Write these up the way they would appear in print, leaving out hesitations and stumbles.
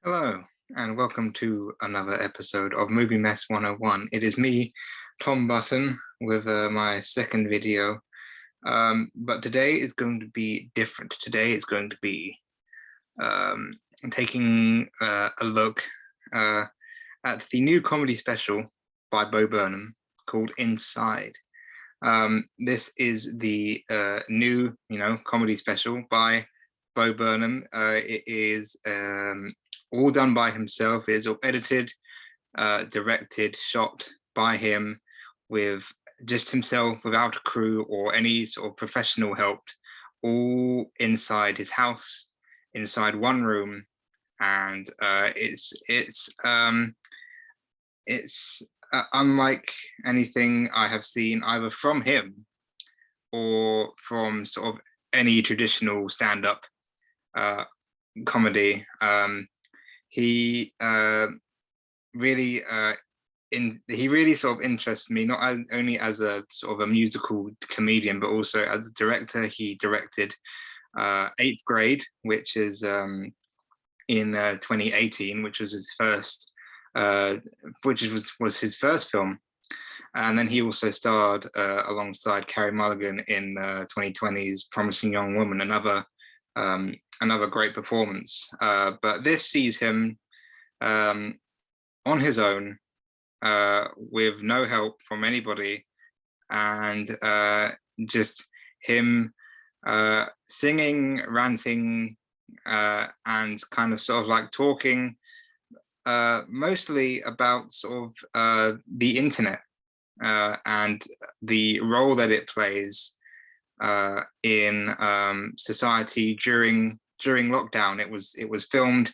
Hello, and welcome to another episode of Movie Mess 101. It is me, Tom Button, with my second video. But today is going to be different. Today is going to be um, taking a look at the new comedy special by Bo Burnham called Inside. This is the new, comedy special by Bo Burnham. It is all done by himself. It is all edited, directed, shot by him, with just himself, without a crew or any sort of professional help, all inside his house, inside one room, and it's unlike anything I have seen either from him or from sort of any traditional stand-up comedy. He really he really sort of interests me, not only as a sort of a musical comedian, but also as a director. He directed Eighth Grade, which is in 2018, which was his first, was his first film. And then he also starred alongside Carey Mulligan in 2020's Promising Young Woman, another great performance. But this sees him on his own, with no help from anybody, and just him singing, ranting, and kind of sort of like talking mostly about sort of the internet and the role that it plays in society during lockdown. It was filmed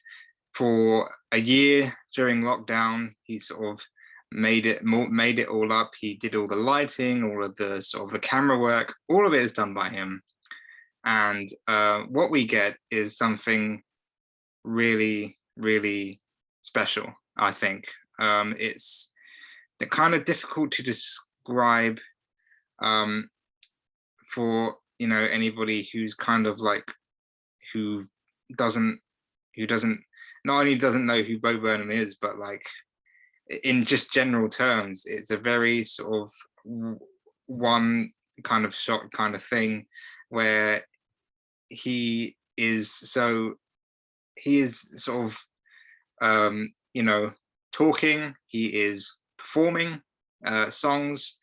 for a year during lockdown. He sort of made it all up. He did all the lighting, all of the sort of the camera work. All of it is done by him, and what we get is something really, really special. I think it's kind of difficult to describe for anybody who's kind of like who doesn't not only doesn't know who Bo Burnham is, but like in just general terms, it's a very sort of one kind of shot kind of thing, where he is sort of talking, he is performing songs.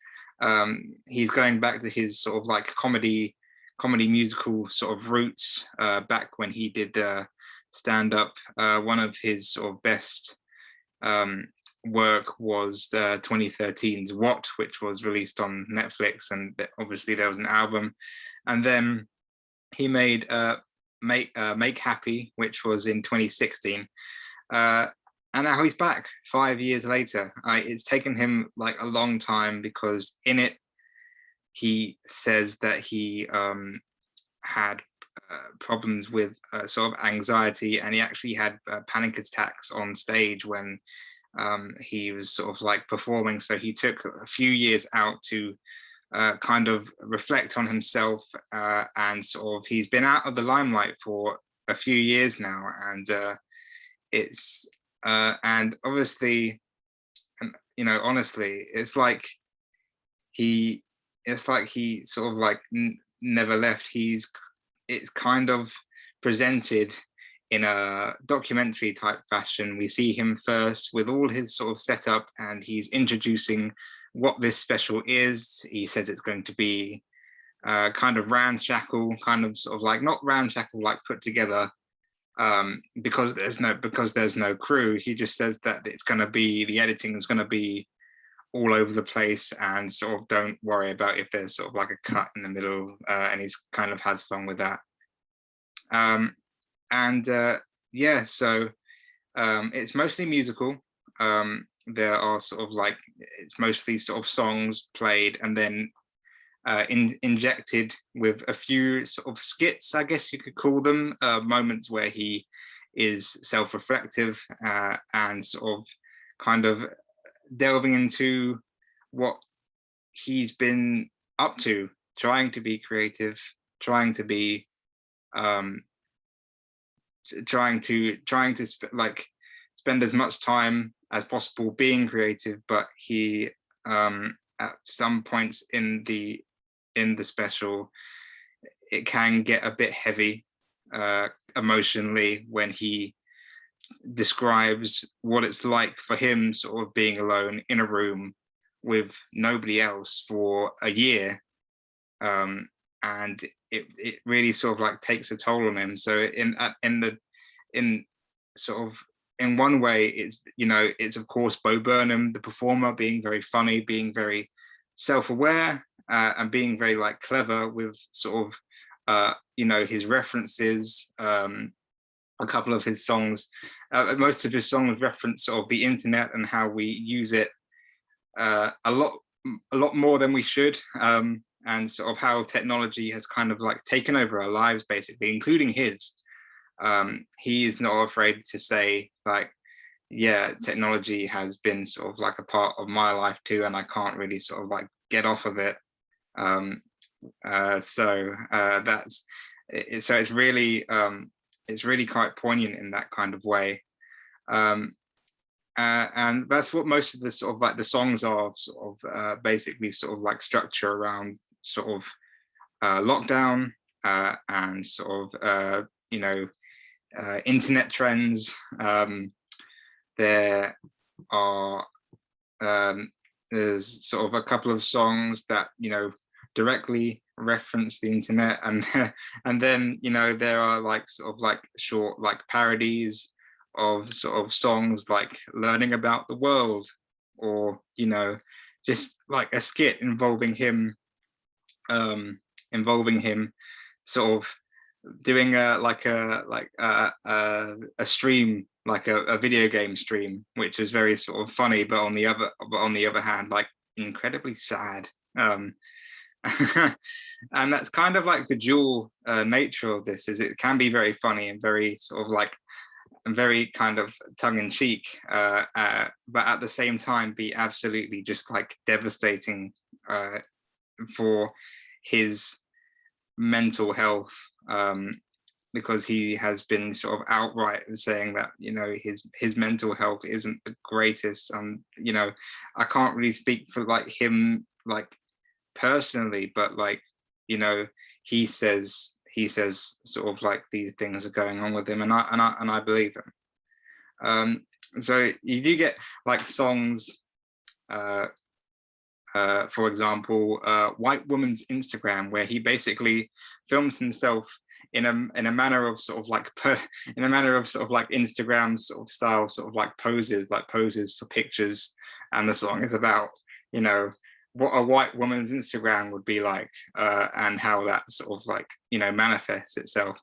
He's going back to his sort of like comedy musical sort of roots, back when he did stand up. One of his sort of best work was 2013's What, which was released on Netflix, and obviously there was an album. And then he made Make Happy, which was in 2016. And now he's back 5 years later. It's taken him like a long time, because in it he says that he had problems with sort of anxiety, and he actually had panic attacks on stage when he was sort of like performing. So he took a few years out to kind of reflect on himself, and sort of he's been out of the limelight for a few years now, and it's and obviously, honestly, it's like he sort of like never left. It's kind of presented in a documentary type fashion. We see him first with all his sort of setup, and he's introducing what this special is. He says it's going to be kind of ramshackle, kind of sort of like, not ramshackle like put together, because there's no crew. He just says that it's going to be, the editing is going to be all over the place, and sort of don't worry about if there's sort of like a cut in the middle, and he's kind of has fun with that. And yeah, so it's mostly musical. There are sort of like, it's mostly sort of songs played, and then injected with a few sort of skits, I guess you could call them, moments where he is self-reflective, and sort of kind of delving into what he's been up to, trying to be creative, trying to be like spend as much time as possible being creative, but he at some points in the special, it can get a bit heavy emotionally when he describes what it's like for him sort of being alone in a room with nobody else for a year, and it really sort of like takes a toll on him. So in sort of in one way, it's, you know, it's of course Bo Burnham, the performer, being very funny, being very self-aware, and being very like clever with sort of you know, his references. A couple of his songs, most of his songs reference sort of the internet and how we use it a lot more than we should, and sort of how technology has kind of like taken over our lives, basically, including his. He is not afraid to say like, yeah, technology has been sort of like a part of my life too, and I can't really sort of like get off of it. So that's it. So it's really quite poignant in that kind of way. And that's what most of the sort of like the songs are sort of basically sort of like structure around sort of lockdown, and sort of you know, internet trends. There are there's sort of a couple of songs that, you know, directly reference the internet, and and then, you know, there are like sort of like short like parodies of sort of songs like Learning About the World, or, you know, just like a skit involving him sort of doing a stream, like a video game stream, which is very sort of funny, but on the other hand, like incredibly sad. And that's kind of like the dual nature of this, is it can be very funny and very sort of like, and very kind of tongue-in-cheek, but at the same time be absolutely just like devastating for his mental health, because he has been sort of outright saying that, you know, his mental health isn't the greatest. You know, I can't really speak for like him like personally, but like, you know, he says sort of like these things are going on with him, and I believe him. So you do get like songs, for example, White Woman's Instagram, where he basically films himself in a manner of sort of like in a manner of sort of like Instagram sort of style, sort of like poses for pictures, and the song is about, you know, what a white woman's Instagram would be like, and how that sort of like, you know, manifests itself.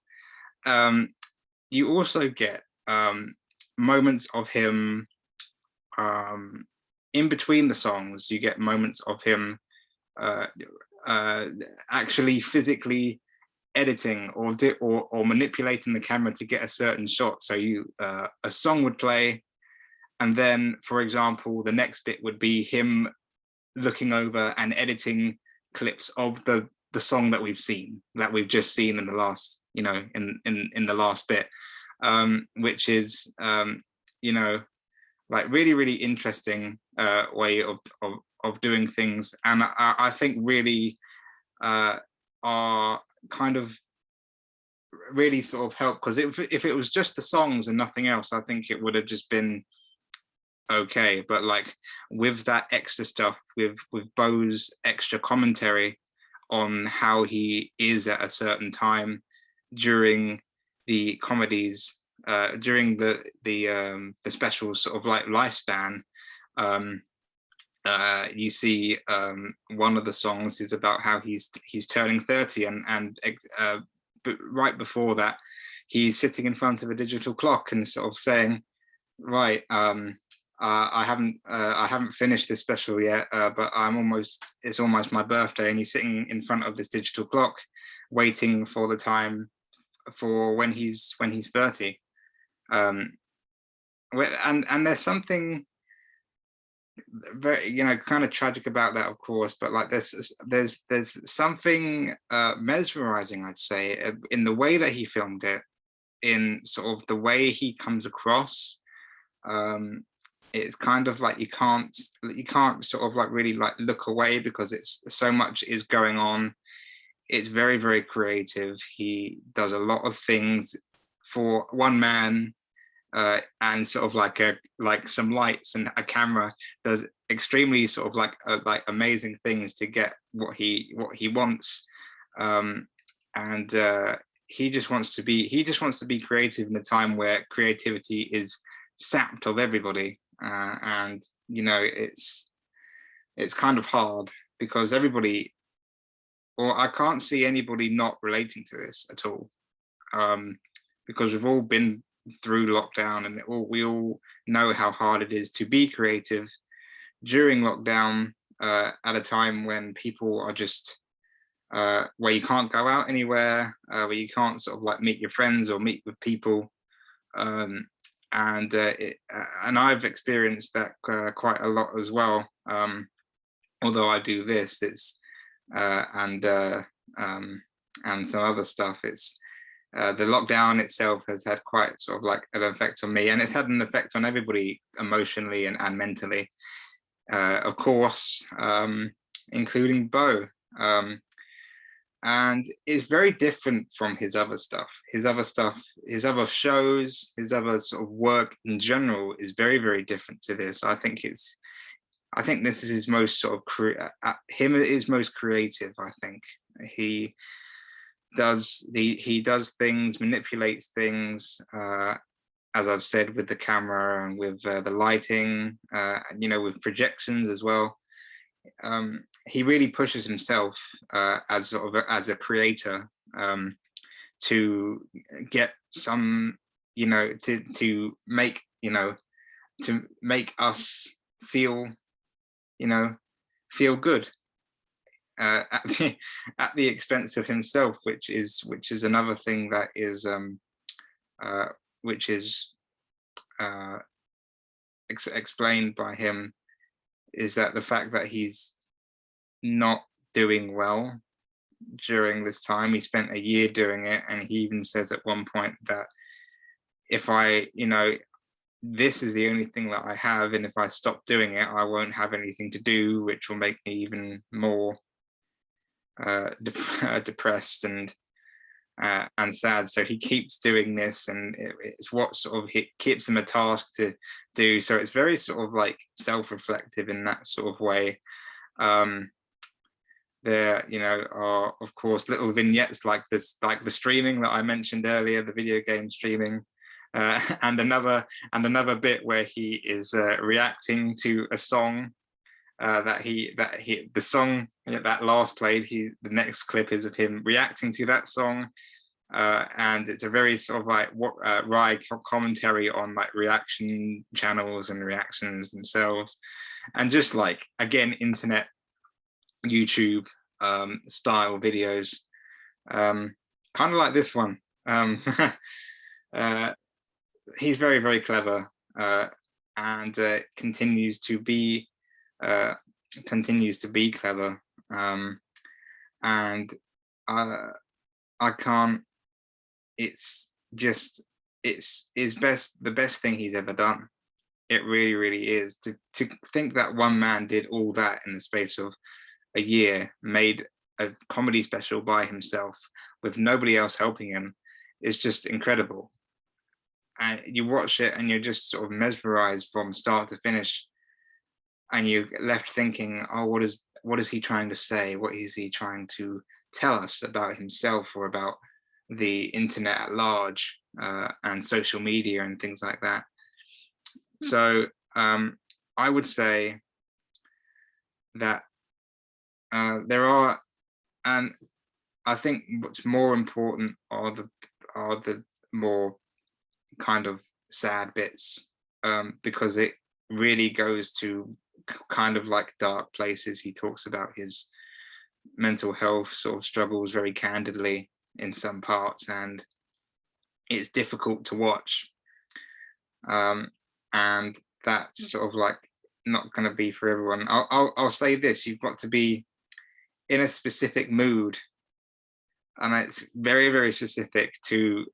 You also get moments of him in between the songs. You get moments of him actually physically editing or manipulating the camera to get a certain shot. So a song would play, and then, for example, the next bit would be him looking over and editing clips of the song that we've just seen in the last, you know, in the last bit, which is you know, like really interesting way of doing things, and I think really are kind of really sort of help, because if it was just the songs and nothing else, I think it would have just been okay. But like with that extra stuff, with Bo's extra commentary on how he is at a certain time during the comedies, during the special sort of like lifespan, you see one of the songs is about how he's turning 30, and but right before that, he's sitting in front of a digital clock and sort of saying, right, I haven't finished this special yet, but it's almost my birthday, and he's sitting in front of this digital clock waiting for the time for when he's 30. And there's something very, you know, kind of tragic about that, of course, but like there's something mesmerizing, I'd say, in the way that he filmed it, in sort of the way he comes across, It's kind of like you can't sort of like really like look away, because it's so much is going on. It's very, very creative. He does a lot of things for one man, and sort of like some lights and a camera, does extremely sort of like amazing things to get what he wants. um, and he just wants to be creative in a time where creativity is sapped of everybody, and it's kind of hard, because everybody, or I can't see anybody not relating to this at all, because we've all been through lockdown, and we all know how hard it is to be creative during lockdown, at a time when people are just where you can't go out anywhere, where you can't sort of like meet your friends or meet with people. um, and I've experienced that quite a lot as well. Although I do this, it's uh, and uh, um, and some other stuff. It's the lockdown itself has had quite sort of like an effect on me, and it's had an effect on everybody emotionally and mentally, of course, including Bo. Um, and it's very different from his other stuff. His other shows, his other sort of work in general is very, very different to this. I think this is his most sort of him is most creative. I think he he does things, manipulates things, as I've said, with the camera and with the lighting, with projections as well. He really pushes himself, as sort of as a creator, to get some, to make, to make us feel, feel good, at at the expense of himself, which is another thing that is uh, which is explained by him, is that the fact that he's not doing well during this time. He spent a year doing it, and he even says at one point that if I, this is the only thing that I have, and if I stop doing it, I won't have anything to do, which will make me even more depressed and sad. So he keeps doing this, and it's what sort of keeps him a task to do. So it's very sort of like self-reflective in that sort of way. There, are of course little vignettes like this, like the streaming that I mentioned earlier, the video game streaming, and another bit where he is reacting to a song, the song that last played. The next clip is of him reacting to that song, and it's a very sort of like wry commentary on like reaction channels and reactions themselves, and just like, again, internet YouTube style videos, kind of like this one. He's very, very clever, and continues to be clever, and I can't. It's just the best thing he's ever done. It really, really is. To think that one man did all that in the space of a year, made a comedy special by himself with nobody else helping him, is just incredible. And you watch it and you're just sort of mesmerized from start to finish, and you're left thinking, oh, what is he trying to say? What is he trying to tell us about himself, or about the internet at large, and social media and things like that? So I would say that there are, and I think what's more important are the more kind of sad bits, because it really goes to kind of like dark places. He talks about his mental health sort of struggles very candidly in some parts, and it's difficult to watch. And that's sort of like not going to be for everyone. I'll say this: you've got to be in a specific mood, and it's very, very specific to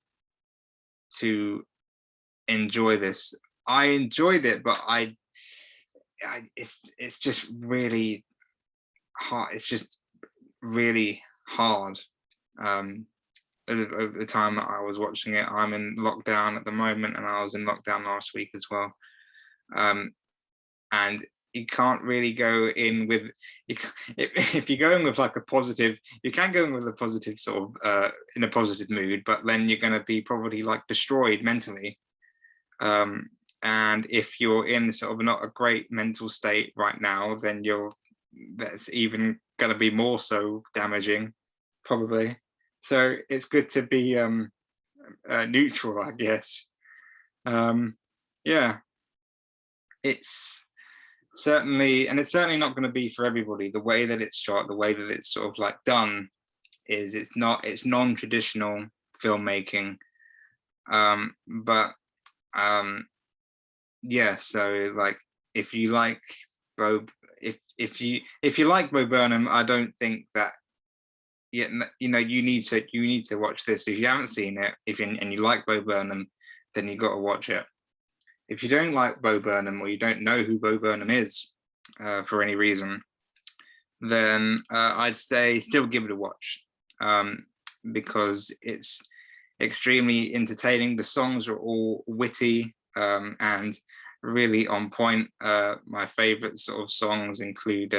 enjoy this. I enjoyed it, but it's just really hard. It's just really hard. Over the time that I was watching it, I'm in lockdown at the moment, and I was in lockdown last week as well. And you can't really go in with if you're going with like a positive, you can go in with a positive sort of in a positive mood, but then you're going to be probably like destroyed mentally. And if you're in sort of not a great mental state right now, then that's even going to be more so damaging, probably. So it's good to be neutral, I guess. Yeah, it's it's certainly not going to be for everybody. The way that it's shot, the way that it's sort of like done, it's non-traditional filmmaking. But yeah, so like if you like Bo, if you like Bo Burnham, I don't think that you need to watch this. If you haven't seen it, and you like Bo Burnham, then you got to watch it. If you don't like Bo Burnham, or you don't know who Bo Burnham is for any reason, then I'd say still give it a watch, because it's extremely entertaining. The songs are all witty and really on point. My favorite sort of songs include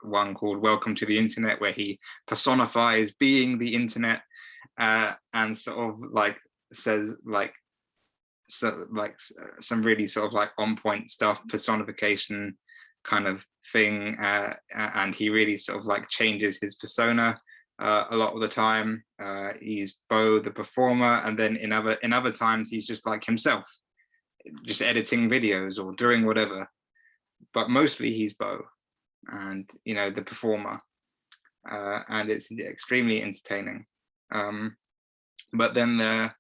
one called Welcome to the Internet, where he personifies being the internet, and sort of like says like some really sort of like on point stuff, personification kind of thing, and he really sort of like changes his persona a lot of the time. He's Bo the performer, and then in other times he's just like himself, just editing videos or doing whatever, but mostly he's Bo, and the performer, and it's extremely entertaining. But then there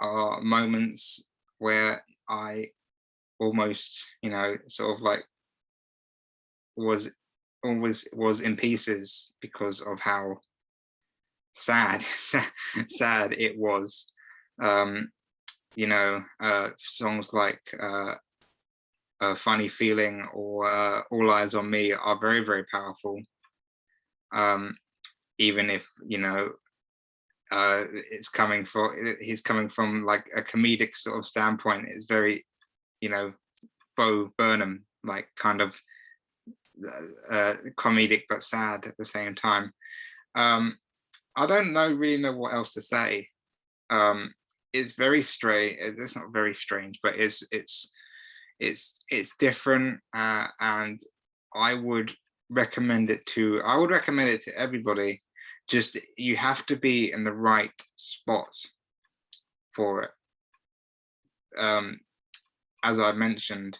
are moments where I almost sort of like was in pieces because of how sad it was. Songs like A Funny Feeling or All Eyes on Me are very, very powerful. Even if he's coming from like a comedic sort of standpoint, it's very Bo Burnham, like kind of comedic but sad at the same time. I don't really know what else to say. It's very strange. It's not very strange, but it's different, and I would recommend it to everybody. Just you have to be in the right spot for it, as I mentioned,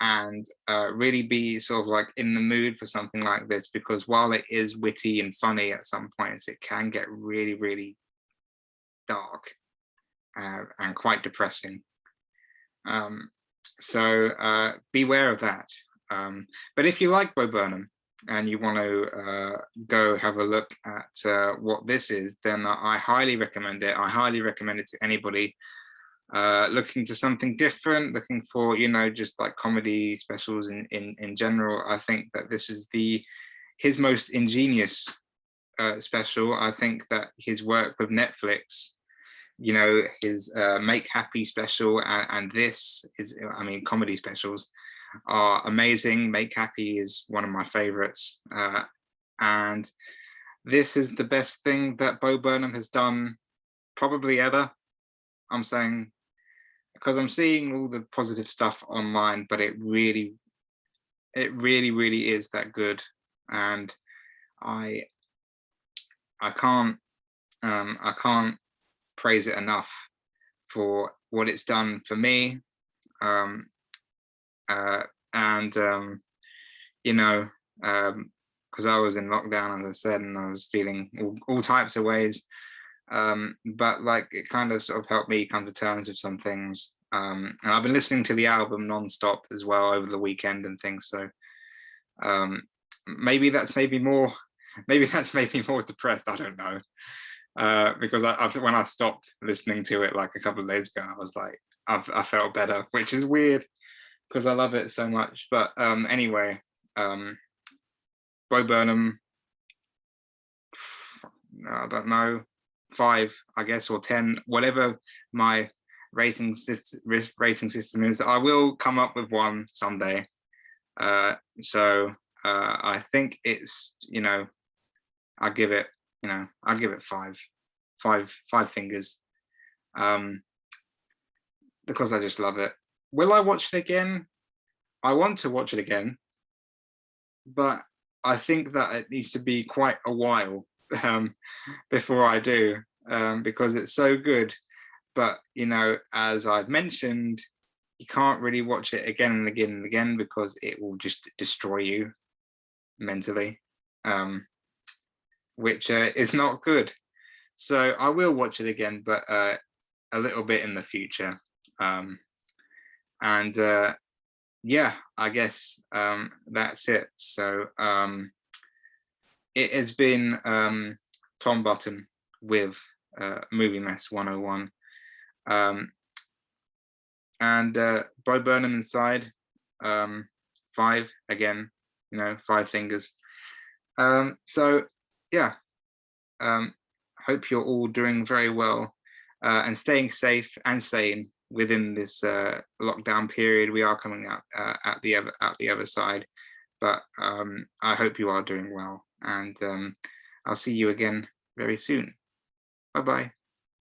and really be sort of like in the mood for something like this, because while it is witty and funny at some points, it can get really, really dark and quite depressing. So beware of that. But if you like Bo Burnham and you want to go have a look at what this is, then I highly recommend it. I highly recommend it to anybody looking for something different, looking for just like comedy specials in general. I think that this is his most ingenious special. I think that his work with Netflix, his Make Happy special and this is, comedy specials are amazing. Make Happy is one of my favorites, and this is the best thing that Bo Burnham has done probably ever. I'm saying, because I'm seeing all the positive stuff online, but it really is that good, and I can't praise it enough for what it's done for me. Because I was in lockdown, as I said, and I was feeling all types of ways. But like it kind of sort of helped me come to terms with some things. And I've been listening to the album nonstop as well over the weekend and things. So maybe that's made me more depressed. I don't know. Because when I stopped listening to it like a couple of days ago, I was like, I felt better, which is weird because I love it so much. But anyway, Bo Burnham, I don't know, 5, I guess, or 10, whatever my rating system is. I will come up with one someday. So I think it's, I give it, I give it 5 fingers, because I just love it. Will I watch it again? I want to watch it again, but I think that it needs to be quite a while before I do, because it's so good. But as I've mentioned, you can't really watch it again and again and again because it will just destroy you mentally, which is not good. So I will watch it again, but a little bit in the future. And yeah, I guess that's it. So it has been Tom Bottom with Movie Mess 101. And Bo Burnham inside, 5 again, 5 fingers. So yeah, hope you're all doing very well and staying safe and sane within this lockdown period. We are coming out at the other side, but I hope you are doing well, and I'll see you again very soon. Bye bye.